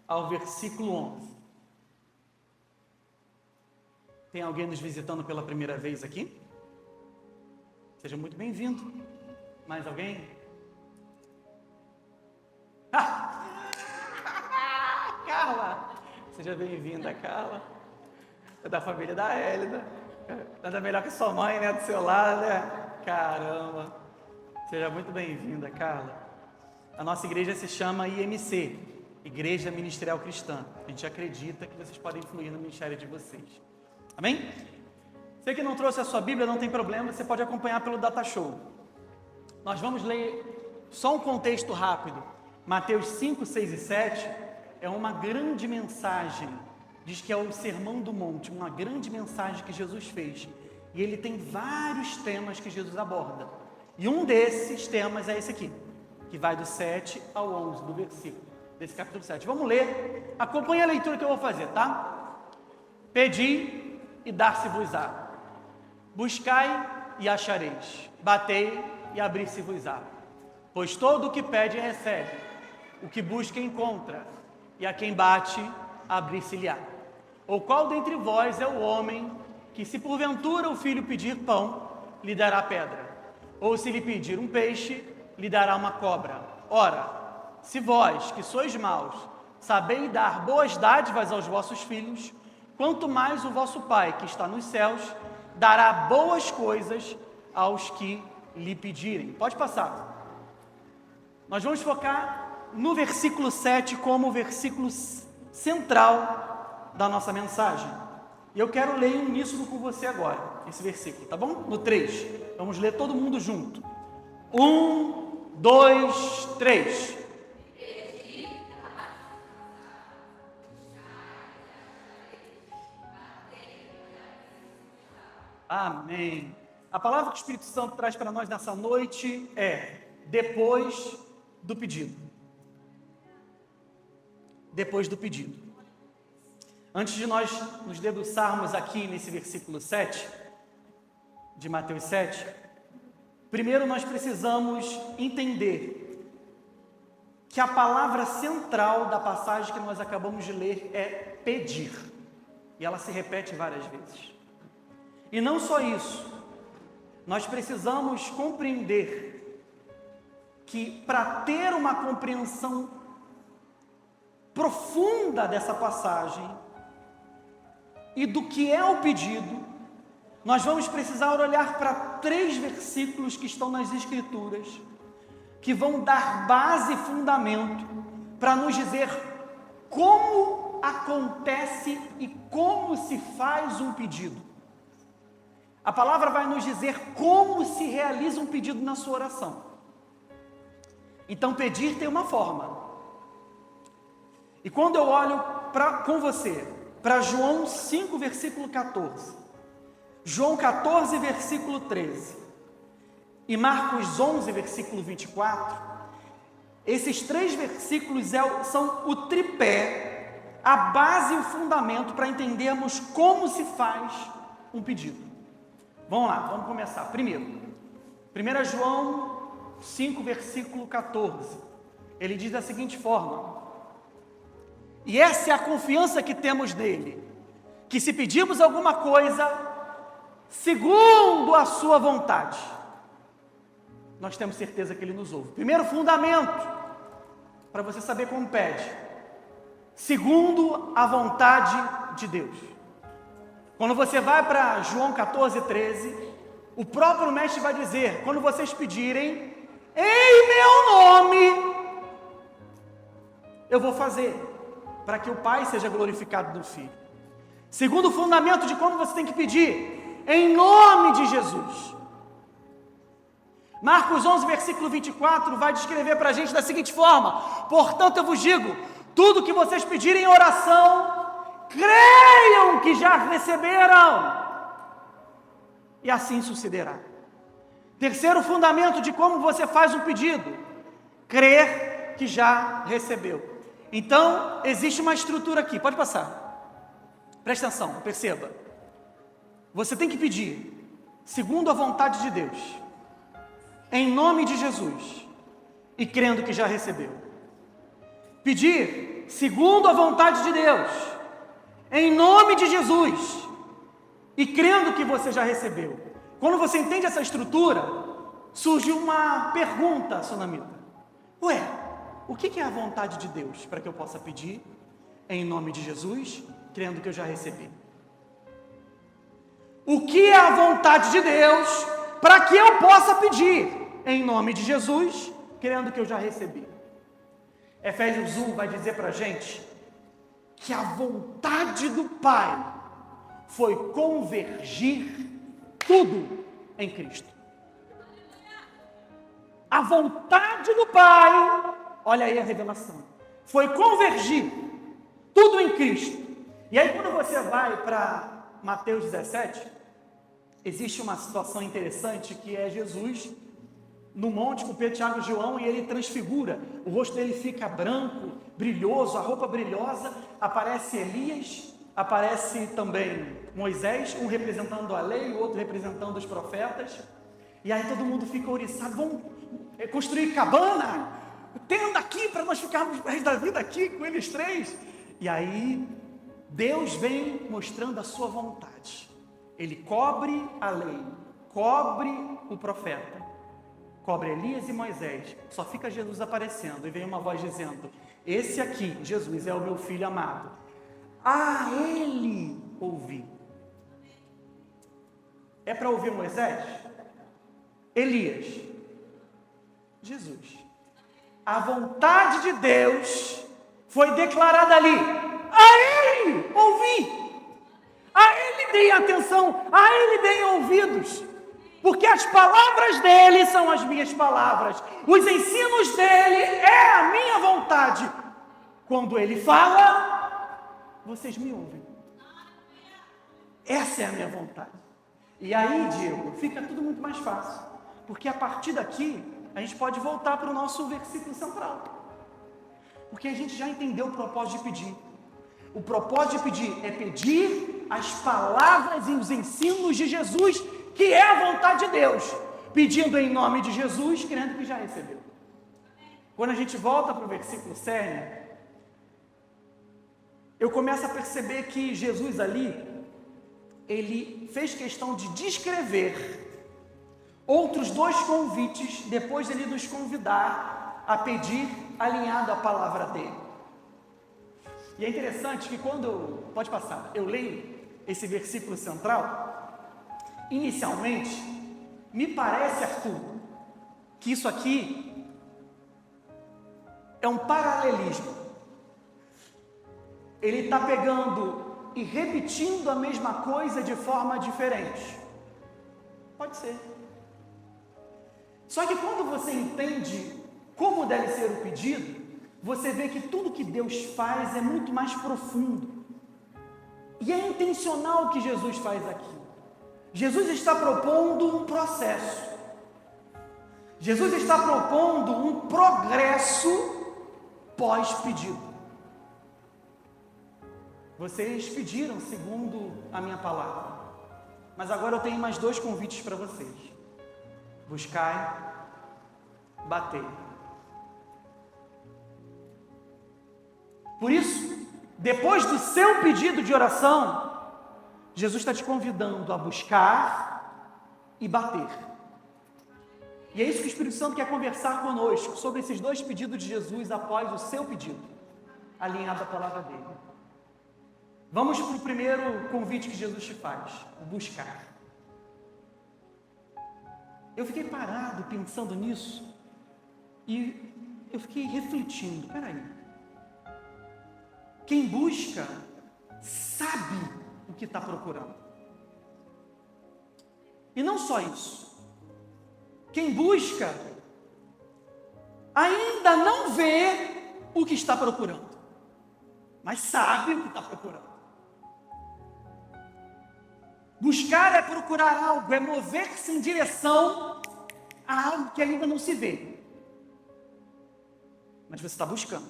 ao versículo 11. Tem alguém nos visitando pela primeira vez aqui? Seja muito bem-vindo. Mais alguém? Carla! Seja bem-vinda, Carla. É da família da Hélida. Nada melhor que sua mãe, né? Do seu lado, né? Caramba! Seja muito bem-vinda, Carla. A nossa igreja se chama IMC, Igreja Ministerial Cristã. A gente acredita que vocês podem fluir no ministério de vocês. Amém? Você que não trouxe a sua Bíblia, não tem problema, você pode acompanhar pelo Data Show. Nós vamos ler só um contexto rápido. Mateus 5, 6 e 7 é uma grande mensagem. Diz que é o Sermão do Monte, uma grande mensagem que Jesus fez. E ele tem vários temas que Jesus aborda. E um desses temas é esse aqui, que vai do 7 ao 11 do versículo, desse capítulo 7. Vamos ler, acompanhe a leitura que eu vou fazer, tá? Pedi e dar-se-vos-á. Buscai e achareis. Batei e abrir-se-vos-á. Pois todo o que pede recebe, o que busca encontra, e a quem bate, abrir-se-lhe-á. Ou qual dentre vós é o homem que, se porventura o filho pedir pão, lhe dará pedra? Ou se lhe pedir um peixe, lhe dará uma cobra? Ora, se vós, que sois maus, sabeis dar boas dádivas aos vossos filhos, quanto mais o vosso Pai, que está nos céus, dará boas coisas aos que lhe pedirem. Pode passar. Nós vamos focar no versículo 7 como o versículo central da nossa mensagem. E eu quero ler em uníssono com você agora, esse versículo, tá bom? No 3. Vamos ler todo mundo junto. 1, 2, 3. Amém. A palavra que o Espírito Santo traz para nós nessa noite é depois do pedido. Depois do pedido. Antes de nós nos debruçarmos aqui nesse versículo 7, de Mateus 7, primeiro nós precisamos entender que a palavra central da passagem que nós acabamos de ler é pedir. E ela se repete várias vezes. E não só isso, nós precisamos compreender que para ter uma compreensão profunda dessa passagem e do que é o pedido, nós vamos precisar olhar para 3 versículos que estão nas Escrituras, que vão dar base e fundamento para nos dizer como acontece e como se faz um pedido. A palavra vai nos dizer como se realiza um pedido na sua oração. Então, pedir tem uma forma. E quando eu olho com você para João 5, versículo 14, João 14, versículo 13 e Marcos 11, versículo 24, esses 3 versículos são o tripé, a base e o fundamento para entendermos como se faz um pedido. Vamos lá, vamos começar. Primeiro, 1 João 5, versículo 14. Ele diz da seguinte forma: e essa é a confiança que temos nele, que se pedirmos alguma coisa, segundo a sua vontade, nós temos certeza que ele nos ouve. Primeiro fundamento, para você saber como pede: segundo a vontade de Deus. Quando você vai para João 14, 13, o próprio mestre vai dizer: quando vocês pedirem em meu nome, eu vou fazer, para que o Pai seja glorificado no Filho. Segundo fundamento de como você tem que pedir: em nome de Jesus. Marcos 11, versículo 24, vai descrever para a gente da seguinte forma: portanto eu vos digo, tudo que vocês pedirem em oração, creiam que já receberam, e assim sucederá. Terceiro fundamento de como você faz um pedido: crer que já recebeu. Então, existe uma estrutura aqui, pode passar. Presta atenção, perceba. Você tem que pedir segundo a vontade de Deus, em nome de Jesus, e crendo que já recebeu. Pedir segundo a vontade de Deus, em nome de Jesus, e crendo que você já recebeu. Quando você entende essa estrutura, surge uma pergunta, Sunamita. Ué, o que é a vontade de Deus para que eu possa pedir em nome de Jesus, crendo que eu já recebi? O que é a vontade de Deus para que eu possa pedir em nome de Jesus, crendo que eu já recebi? Efésios 1 vai dizer para a gente que a vontade do Pai foi convergir tudo em Cristo. A vontade do Pai, olha aí a revelação, foi convergir tudo em Cristo. E aí quando você vai para Mateus 17, existe uma situação interessante que é Jesus no monte com Pedro, Tiago e João, e ele transfigura, o rosto dele fica branco, brilhoso, a roupa brilhosa, aparece Elias, aparece também Moisés, um representando a lei, o outro representando os profetas, e aí todo mundo fica ouriçado, vamos construir cabana, tenda aqui para nós ficarmos o resto da vida aqui com eles três. E aí Deus vem mostrando a sua vontade, ele cobre a lei, cobre o profeta, cobre Elias e Moisés, só fica Jesus aparecendo, e vem uma voz dizendo: esse aqui, Jesus, é o meu filho amado, a ele ouvi. É para ouvir Moisés? Elias? Jesus. A vontade de Deus foi declarada ali, a ele ouvi, a ele dei atenção, a ele dei ouvidos, porque as palavras dele são as minhas palavras, os ensinos dele é a minha vontade. Quando ele fala, vocês me ouvem. Essa é a minha vontade. E aí, Diego, fica tudo muito mais fácil, porque a partir daqui a gente pode voltar para o nosso versículo central, porque a gente já entendeu o propósito de pedir. O propósito de pedir é pedir as palavras e os ensinos de Jesus, que é a vontade de Deus, pedindo em nome de Jesus, crendo que já recebeu. Quando a gente volta para o versículo cerne, eu começo a perceber que Jesus ali, ele fez questão de descrever outros dois convites, depois dele nos convidar a pedir alinhado à palavra dele. E é interessante que quando, pode passar, eu leio esse versículo central, inicialmente, me parece, Arthur, que isso aqui é um paralelismo. Ele está pegando e repetindo a mesma coisa de forma diferente. Pode ser. Só que quando você entende como deve ser o pedido, você vê que tudo que Deus faz é muito mais profundo. E é intencional o que Jesus faz aqui. Jesus está propondo um processo. Jesus está propondo um progresso pós-pedido. Vocês pediram segundo a minha palavra, mas agora eu tenho mais dois convites para vocês: buscai, batei. Por isso, depois do seu pedido de oração, Jesus está te convidando a buscar e bater. E é isso que o Espírito Santo quer conversar conosco, sobre esses dois pedidos de Jesus após o seu pedido, alinhado à palavra dele. Vamos para o primeiro convite que Jesus te faz: buscar. Eu fiquei parado pensando nisso e eu fiquei refletindo, peraí, quem busca sabe o que está procurando. E não só isso, quem busca ainda não vê o que está procurando, mas sabe o que está procurando. Buscar é procurar algo, é mover-se em direção a algo que ainda não se vê. Mas você está buscando.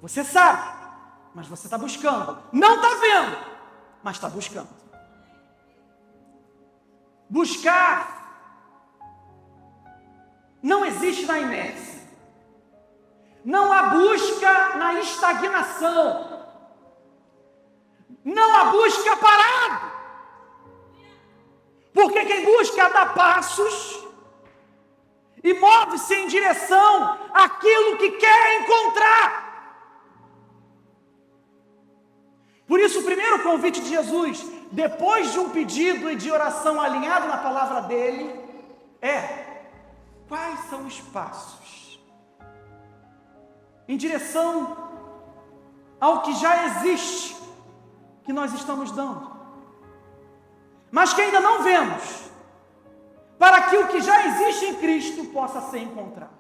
Você sabe, mas você está buscando. Não está vendo, mas está buscando. Buscar não existe na inércia. Não há busca na estagnação. Não há busca parado. Porque quem busca dá passos e move-se em direção àquilo que quer encontrar. Por isso, o primeiro convite de Jesus, depois de um pedido e de oração alinhado na palavra dele, é: quais são os passos em direção ao que já existe, que nós estamos dando, mas que ainda não vemos, para que o que já existe em Cristo possa ser encontrado.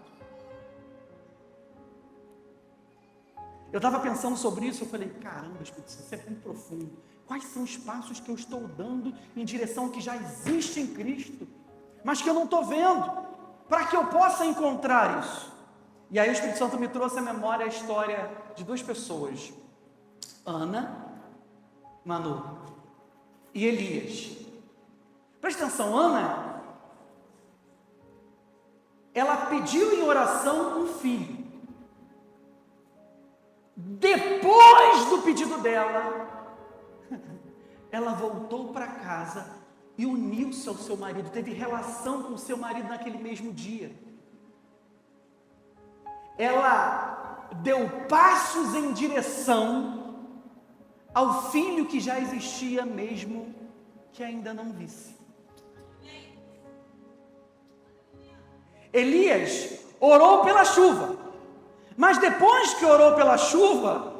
Eu estava pensando sobre isso, eu falei: caramba, Espírito Santo, isso é muito profundo. Quais são os passos que eu estou dando em direção ao que já existe em Cristo, mas que eu não estou vendo, para que eu possa encontrar isso? E aí o Espírito Santo me trouxe à memória a história de duas pessoas, Ana, Manu e Elias. Presta atenção, Ana, ela pediu em oração um filho. Depois do pedido dela, ela voltou para casa e uniu-se ao seu marido, teve relação com o seu marido naquele mesmo dia. Ela deu passos em direção ao filho que já existia, mesmo que ainda não visse. Elias orou pela chuva, mas depois que orou pela chuva,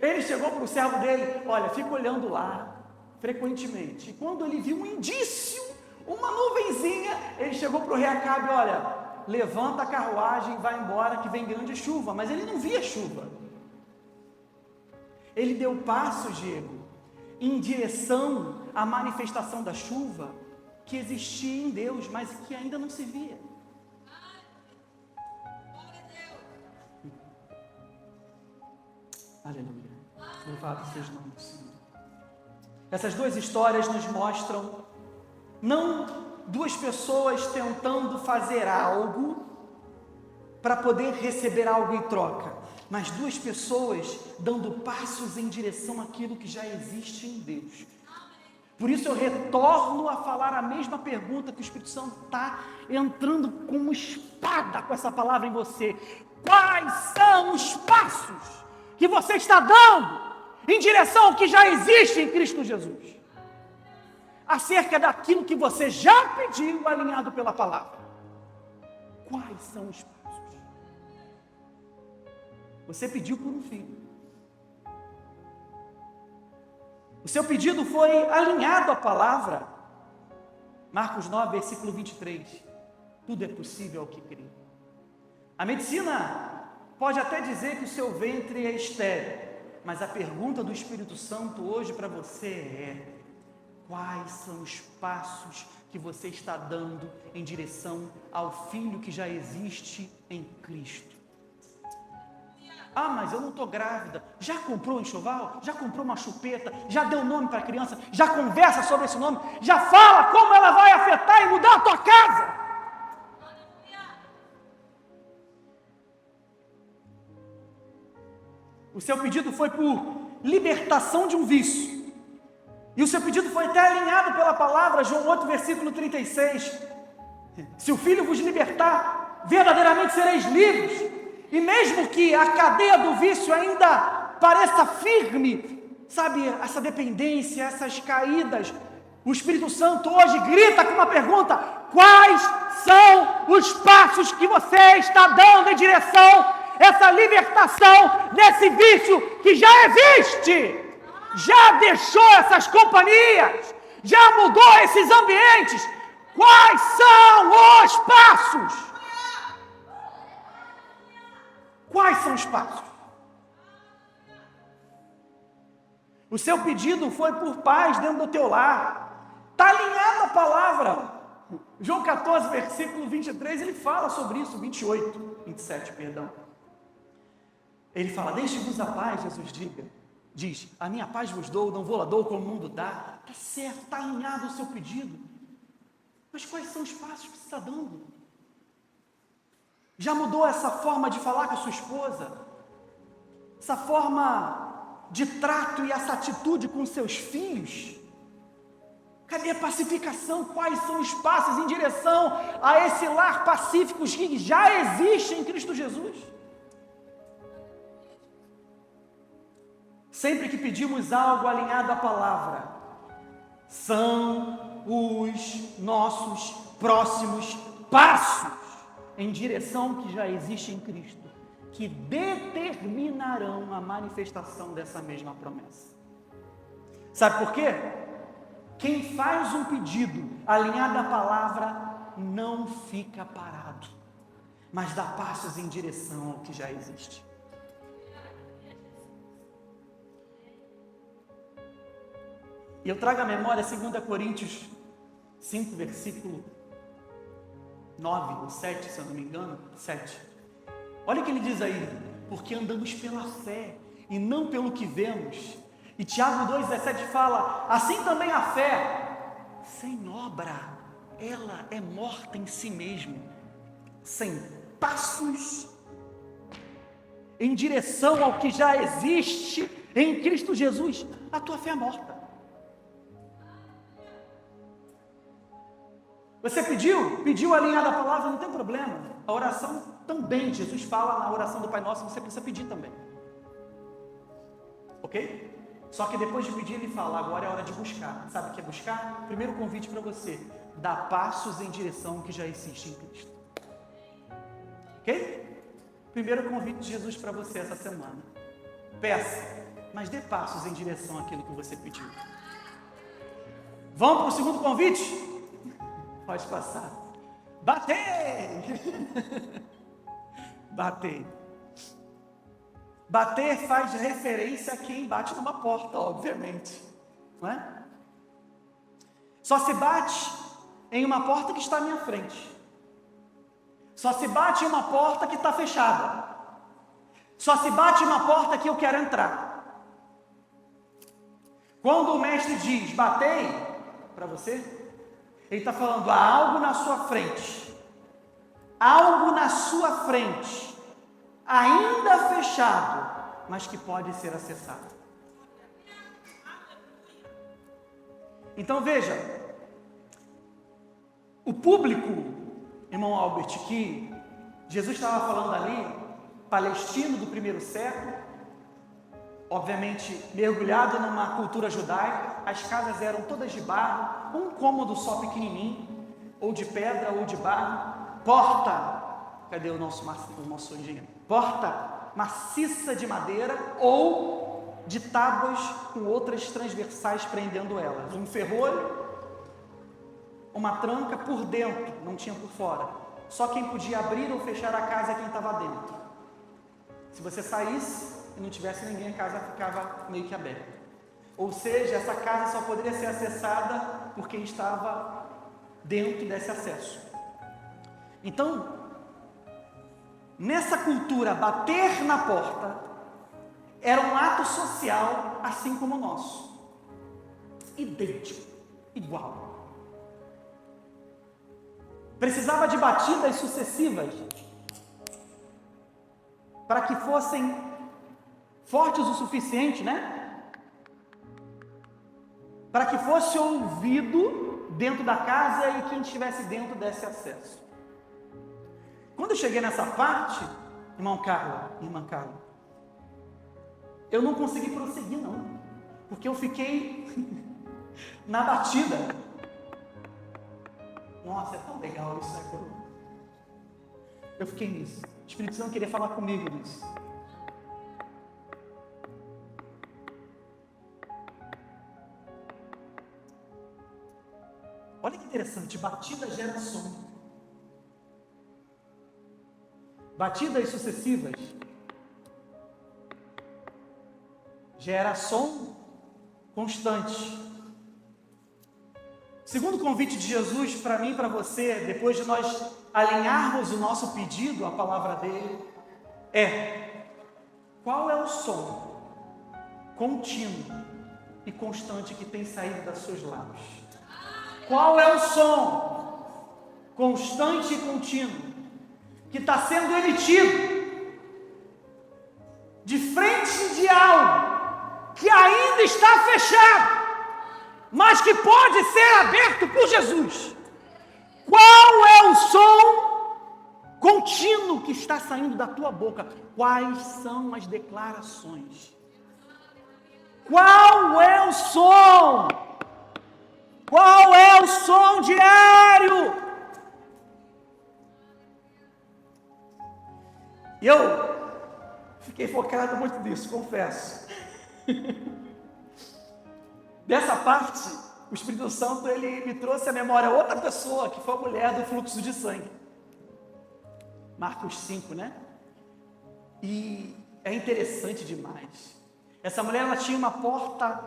ele chegou para o servo dele: olha, fica olhando lá frequentemente. E quando ele viu um indício, uma nuvenzinha, ele chegou para o rei Acabe: olha, levanta a carruagem, vai embora, que vem grande chuva. Mas ele não via chuva. Ele deu passos, Diego, em direção à manifestação da chuva que existia em Deus, mas que ainda não se via. Aleluia. Louvado seja o nome do Senhor. Essas duas histórias nos mostram não duas pessoas tentando fazer algo para poder receber algo em troca, mas duas pessoas dando passos em direção àquilo que já existe em Deus. Por isso eu retorno a falar a mesma pergunta que o Espírito Santo está entrando como espada com essa palavra em você. Quais são os passos que você está dando em direção ao que já existe em Cristo Jesus? Acerca daquilo que você já pediu, alinhado pela palavra. Quais são os passos? Você pediu por um filho. O seu pedido foi alinhado à palavra. Marcos 9, versículo 23. Tudo é possível ao que crê. A medicina pode até dizer que o seu ventre é estéril, mas a pergunta do Espírito Santo hoje para você é: quais são os passos que você está dando em direção ao Filho que já existe em Cristo? Ah, mas eu não estou grávida. Já comprou um enxoval? Já comprou uma chupeta? Já deu nome para a criança? Já conversa sobre esse nome? Já fala como ela vai afetar e mudar a tua casa? O seu pedido foi por libertação de um vício. E o seu pedido foi até alinhado pela palavra, João 8, versículo 36. Se o Filho vos libertar, verdadeiramente sereis livres. E mesmo que a cadeia do vício ainda pareça firme, sabe, essa dependência, essas caídas, o Espírito Santo hoje grita com uma pergunta: quais são os passos que você está dando em direção essa libertação desse vício que já existe, já deixou essas companhias, já mudou esses ambientes? Quais são os passos? Quais são os passos? O seu pedido foi por paz dentro do teu lar. Está alinhado a palavra. João 14, versículo 23, ele fala sobre isso, 27, perdão. Ele fala: deixe-vos a paz, Jesus diz, a minha paz vos dou, não vou lá dou como o mundo dá. Está certo, está alinhado o seu pedido. Mas quais são os passos que você está dando? Já mudou essa forma de falar com a sua esposa? Essa forma de trato e essa atitude com seus filhos? Cadê a pacificação? Quais são os passos em direção a esse lar pacífico que já existe em Cristo Jesus? Sempre que pedimos algo alinhado à palavra, são os nossos próximos passos em direção ao que já existe em Cristo, que determinarão a manifestação dessa mesma promessa. Sabe por quê? Quem faz um pedido alinhado à palavra não fica parado, mas dá passos em direção ao que já existe. E eu trago à memória 2 Coríntios 5, versículo 9 ou 7, se eu não me engano, 7. Olha o que ele diz aí: porque andamos pela fé e não pelo que vemos. E Tiago 2,17 fala: assim também a fé, sem obra, ela é morta em si mesma. Sem passos em direção ao que já existe em Cristo Jesus, a tua fé é morta. Você pediu alinhado à palavra, não tem problema. A oração também, Jesus fala na oração do Pai Nosso, você precisa pedir também. Ok? Só que depois de pedir, ele fala: agora é hora de buscar. Sabe o que é buscar? Primeiro convite para você: dá passos em direção ao que já existe em Cristo. Ok? Primeiro convite de Jesus para você essa semana: peça, mas dê passos em direção àquilo que você pediu. Vamos para o segundo convite? Pode passar. Bater! Bater. Bater faz referência a quem bate numa porta, obviamente. Não é? Só se bate em uma porta que está à minha frente. Só se bate em uma porta que está fechada. Só se bate em uma porta que eu quero entrar. Quando o mestre diz batei para você, ele está falando: há algo na sua frente, algo na sua frente, ainda fechado, mas que pode ser acessado. Então veja, o público, irmão Albert, que Jesus estava falando ali, palestino do primeiro século, obviamente mergulhado numa cultura judaica, as casas eram todas de barro, um cômodo só pequenininho, ou de pedra ou de barro, porta, cadê o nosso engenheiro? Porta maciça de madeira ou de tábuas com outras transversais prendendo elas, um ferrolho, uma tranca por dentro, não tinha por fora, só quem podia abrir ou fechar a casa é quem estava dentro. Se você saísse e não tivesse ninguém, a casa ficava meio que aberta. Ou seja, essa casa só poderia ser acessada por quem estava dentro desse acesso. Então, nessa cultura, bater na porta era um ato social, assim como o nosso. Idêntico, igual. Precisava de batidas sucessivas para que fossem fortes o suficiente, né? Para que fosse ouvido dentro da casa e quem estivesse dentro desse acesso. Quando eu cheguei nessa parte, irmã Carla, eu não consegui prosseguir não, porque eu fiquei na batida. Nossa, é tão legal isso, né? Eu fiquei nisso. O Espírito Santo queria falar comigo nisso. Olha que interessante, batida gera som. Batidas sucessivas gera som constante. Segundo convite de Jesus para mim e para você, depois de nós alinharmos o nosso pedido à palavra dele, é: qual é o som contínuo e constante que tem saído dos seus lábios? Qual é o som constante e contínuo que está sendo emitido de frente de algo que ainda está fechado, mas que pode ser aberto por Jesus. Qual é o som contínuo que está saindo da tua boca? Quais são as declarações? Qual é o som? Qual é o som diário? Eu fiquei focado muito nisso, confesso. Dessa parte, o Espírito Santo, ele me trouxe à memória outra pessoa, que foi a mulher do fluxo de sangue. Marcos 5, né? E é interessante demais. Essa mulher, ela tinha uma porta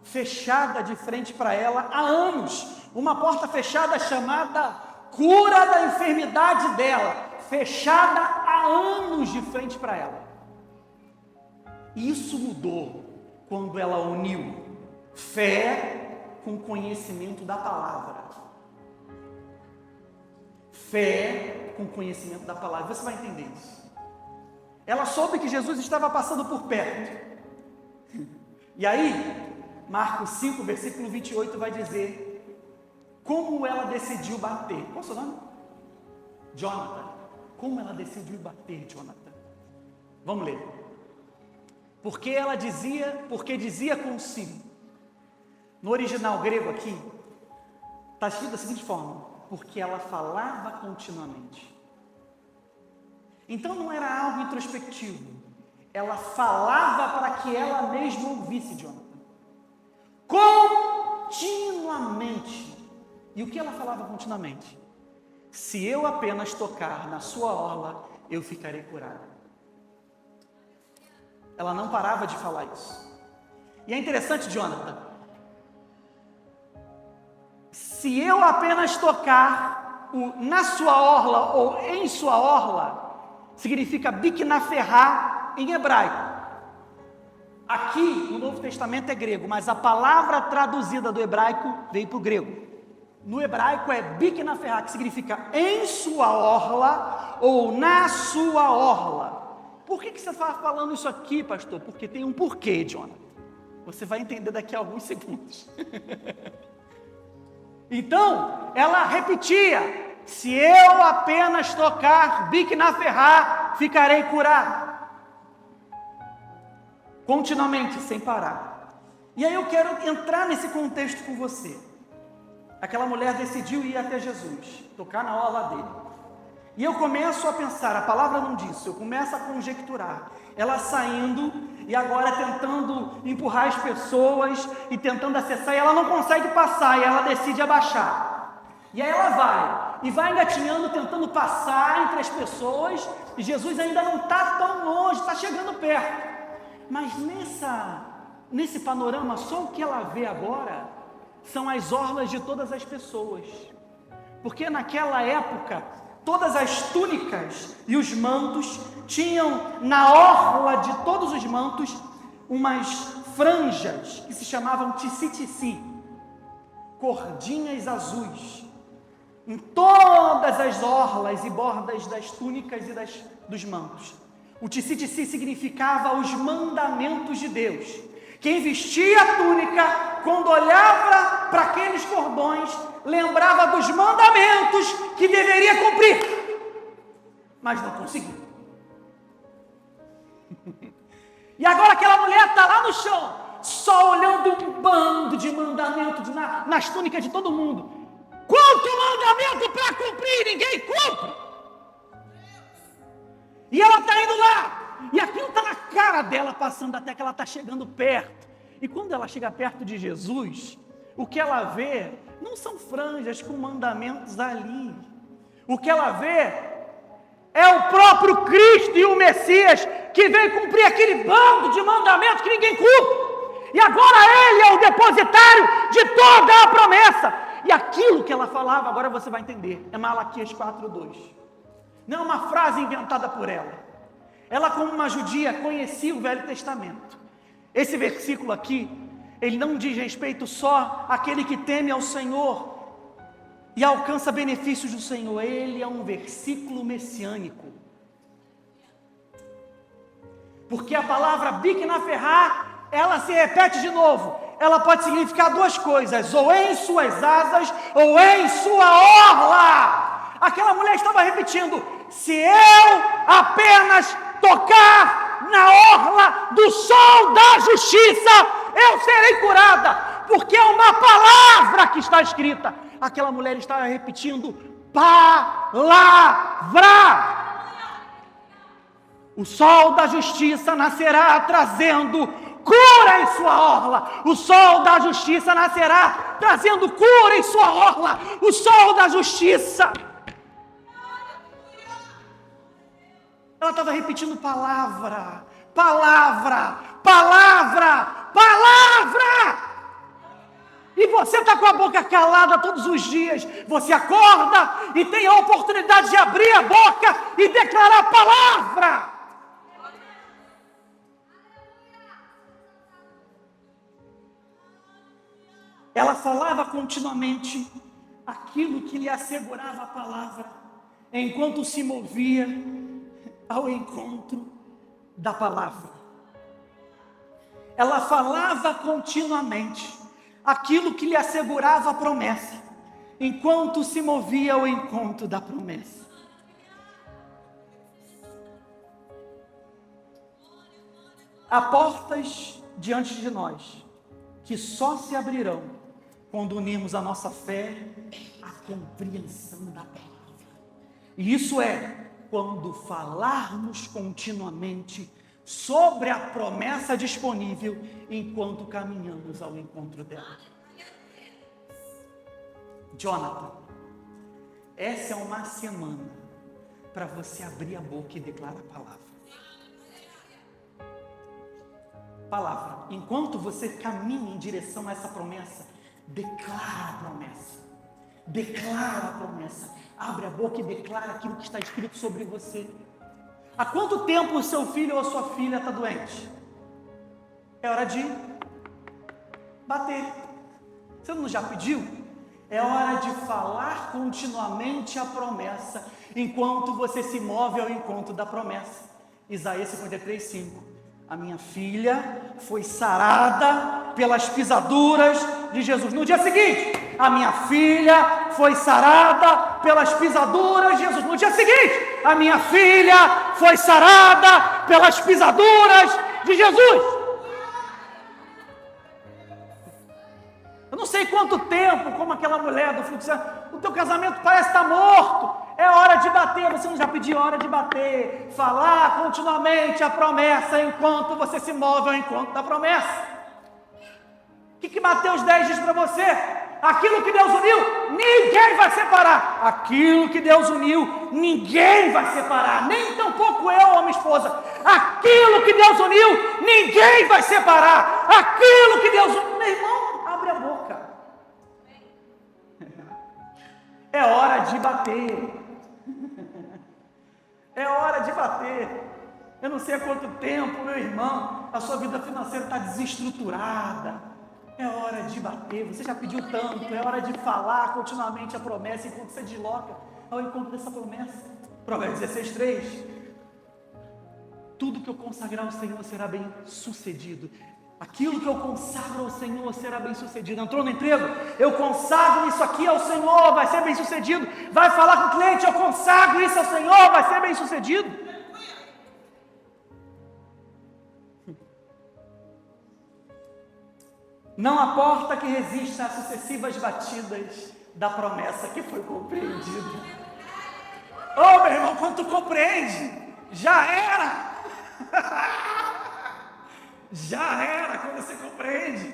fechada de frente para ela há anos. Uma porta fechada chamada cura da enfermidade dela. Fechada há anos de frente para ela. E isso mudou quando ela uniu fé com conhecimento da palavra. Fé com conhecimento da palavra. Você vai entender isso. Ela soube que Jesus estava passando por perto. E aí, Marcos 5, versículo 28 vai dizer como ela decidiu bater. Qual é o seu nome? Jonathan. Como ela decidiu bater, Jonathan? Vamos ler. Porque dizia consigo. No original grego aqui, está escrito da seguinte forma: porque ela falava continuamente. Então não era algo introspectivo. Ela falava para que ela mesma ouvisse, Jonathan. Continuamente. E o que ela falava continuamente? Se eu apenas tocar na sua orla, eu ficarei curada. Ela não parava de falar isso. E é interessante, Jonathan. Se eu apenas tocar na sua orla ou em sua orla, significa biknaferá em hebraico. Aqui no Novo Testamento é grego, mas a palavra traduzida do hebraico veio para o grego. No hebraico é biknaferá, que significa em sua orla ou na sua orla. Por que você está falando isso aqui, pastor? Porque tem um porquê, Jonathan. Você vai entender daqui a alguns segundos. Então, ela repetia: se eu apenas tocar biknaferá, ficarei curado. Continuamente, sem parar. E aí eu quero entrar nesse contexto com você. Aquela mulher decidiu ir até Jesus, tocar na orla dele. E eu começo a pensar, a palavra não diz, eu começo a conjecturar. Ela saindo e agora tentando empurrar as pessoas e tentando acessar, e ela não consegue passar, e ela decide abaixar. E aí ela vai engatinhando, tentando passar entre as pessoas, e Jesus ainda não está tão longe, está chegando perto. Mas nesse panorama, só o que ela vê agora são as orlas de todas as pessoas. Porque naquela época, todas as túnicas e os mantos tinham na orla de todos os mantos umas franjas que se chamavam tissi, cordinhas azuis, em todas as orlas e bordas das túnicas e dos mantos. O tissi significava os mandamentos de Deus. Quem vestia a túnica, quando olhava para aqueles cordões, lembrava dos mandamentos que deveria cumprir, mas não conseguia. E agora aquela mulher está lá no chão, só olhando um bando de mandamentos nas túnicas de todo mundo. Quanto mandamento para cumprir, ninguém cumpre. E ela está indo lá, e aquilo está na cara dela, passando até que ela está chegando perto. E quando ela chega perto de Jesus, o que ela vê não são franjas com mandamentos ali. O que ela vê é o próprio Cristo e o Messias, que veio cumprir aquele bando de mandamentos que ninguém cumpre. E agora ele é o depositário de toda a promessa. E aquilo que ela falava, agora você vai entender, é Malaquias 4:2. Não é uma frase inventada por ela. Ela, como uma judia, conhecia o Velho Testamento. Esse versículo aqui, ele não diz respeito só àquele que teme ao Senhor, e alcança benefícios do Senhor. Ele é um versículo messiânico. Porque a palavra biknaferá, ela se repete de novo. Ela pode significar duas coisas: ou em suas asas, ou em sua orla. Aquela mulher estava repetindo: se eu apenas tocar na orla do sol da justiça, eu serei curada, porque é uma palavra que está escrita. Aquela mulher estava repetindo: palavra. O sol da justiça nascerá trazendo cura em sua orla. O sol da justiça nascerá trazendo cura em sua orla. O sol da justiça. Ela estava repetindo palavra, palavra, palavra, palavra. E você está com a boca calada todos os dias. Você acorda e tem a oportunidade de abrir a boca e declarar a palavra. Ela falava continuamente aquilo que lhe assegurava a palavra, enquanto se movia ao encontro da palavra. Ela falava continuamente aquilo que lhe assegurava a promessa, enquanto se movia ao encontro da promessa. Há portas diante de nós que só se abrirão quando unirmos a nossa fé à compreensão da palavra. E isso é quando falarmos continuamente sobre a promessa disponível enquanto caminhamos ao encontro dela. Jonathan, essa é uma semana para você abrir a boca e declarar a palavra. Palavra. Enquanto você caminha em direção a essa promessa, declara a promessa. Declara a promessa. Abre a boca e declara aquilo que está escrito sobre você. Há quanto tempo o seu filho ou a sua filha está doente? É hora de bater. Você não já pediu? É hora de falar continuamente a promessa, enquanto você se move ao encontro da promessa. Isaías 53:5. A minha filha foi sarada pelas pisaduras de Jesus. No dia seguinte, a minha filha foi sarada pelas pisaduras de Jesus. No dia seguinte, a minha filha foi sarada pelas pisaduras de Jesus. Eu não sei quanto tempo, como aquela mulher do fluxo, o teu casamento parece estar morto. É hora de bater. Você não já pediu? Hora de bater. Falar continuamente a promessa enquanto você se move ao encontro da promessa. O que Mateus 10 diz para você? Aquilo que Deus uniu, ninguém vai separar. Aquilo que Deus uniu, ninguém vai separar. Nem tampouco eu ou a minha esposa. Aquilo que Deus uniu, ninguém vai separar. Aquilo que Deus uniu. Meu irmão, abre a boca. É hora de bater. É hora de bater. Eu não sei há quanto tempo, meu irmão, a sua vida financeira está desestruturada. É hora de bater. Você já pediu tanto. É hora de falar continuamente a promessa enquanto você desloca ao encontro dessa promessa. Provérbios 16:3. Tudo que eu consagrar ao Senhor será bem sucedido. Aquilo que eu consagro ao Senhor será bem sucedido. Entrou no emprego? Eu consagro isso aqui ao Senhor, vai ser bem sucedido. Vai falar com o cliente? Eu consagro isso ao Senhor, vai ser bem sucedido. Não há porta que resista às sucessivas batidas da promessa que foi compreendida. Oh, meu irmão, quando tu compreende, já era. Já era quando você compreende.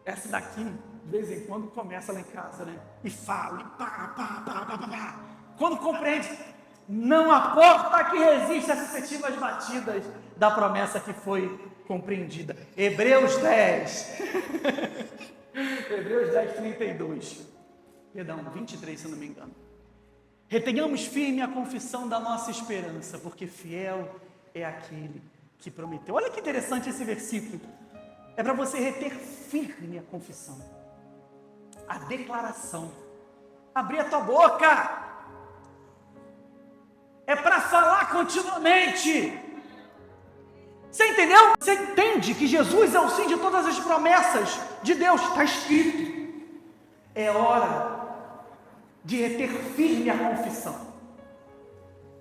Essa daqui, de vez em quando, começa lá em casa, né? E fala, e pá. Quando compreende, não há porta que resista às sucessivas batidas da promessa que foi compreendida. Hebreus 10. Hebreus 10:32. Perdão, 23, se eu não me engano. Retenhamos firme a confissão da nossa esperança, porque fiel é aquele que prometeu. Olha que interessante esse versículo. É para você reter firme a confissão, a declaração abrir a tua boca. É para falar continuamente. Você entendeu? Você entende que Jesus é o sim de todas as promessas de Deus, está escrito. É hora de reter firme a confissão.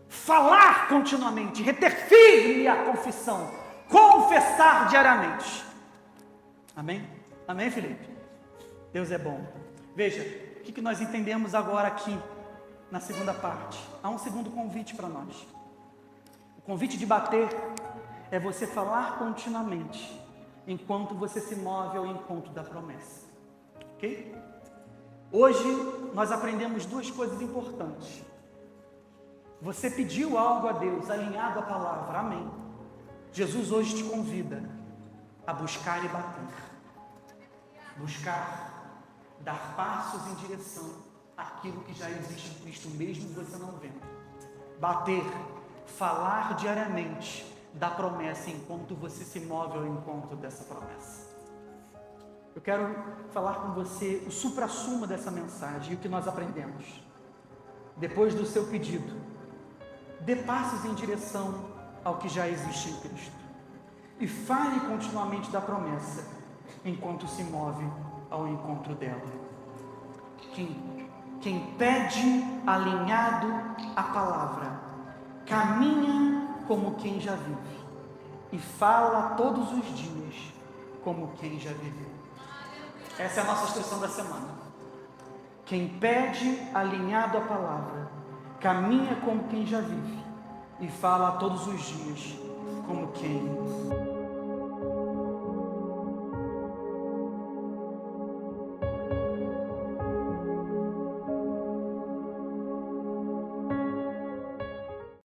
Falar continuamente, reter firme a confissão, confessar diariamente. Amém? Amém, Felipe? Deus é bom. Veja, o que nós entendemos agora aqui, na segunda parte? Há um segundo convite para nós. O convite de bater é você falar continuamente, enquanto você se move ao encontro da promessa. Ok? Hoje, nós aprendemos duas coisas importantes. Você pediu algo a Deus, alinhado à palavra, amém. Jesus hoje te convida a buscar e bater. Buscar, dar passos em direção àquilo que já existe em Cristo, mesmo você não vendo. Bater, falar diariamente da promessa enquanto você se move ao encontro dessa promessa. Eu quero falar com você o suprassumo dessa mensagem e o que nós aprendemos. Depois do seu pedido, dê passos em direção ao que já existe em Cristo. E fale continuamente da promessa, enquanto se move ao encontro dela. Quem pede alinhado à palavra, caminha como quem já vive, e fala todos os dias como quem já viveu. Essa é a nossa instrução da semana. Quem pede alinhado à palavra, caminha como quem já vive, e fala todos os dias como quem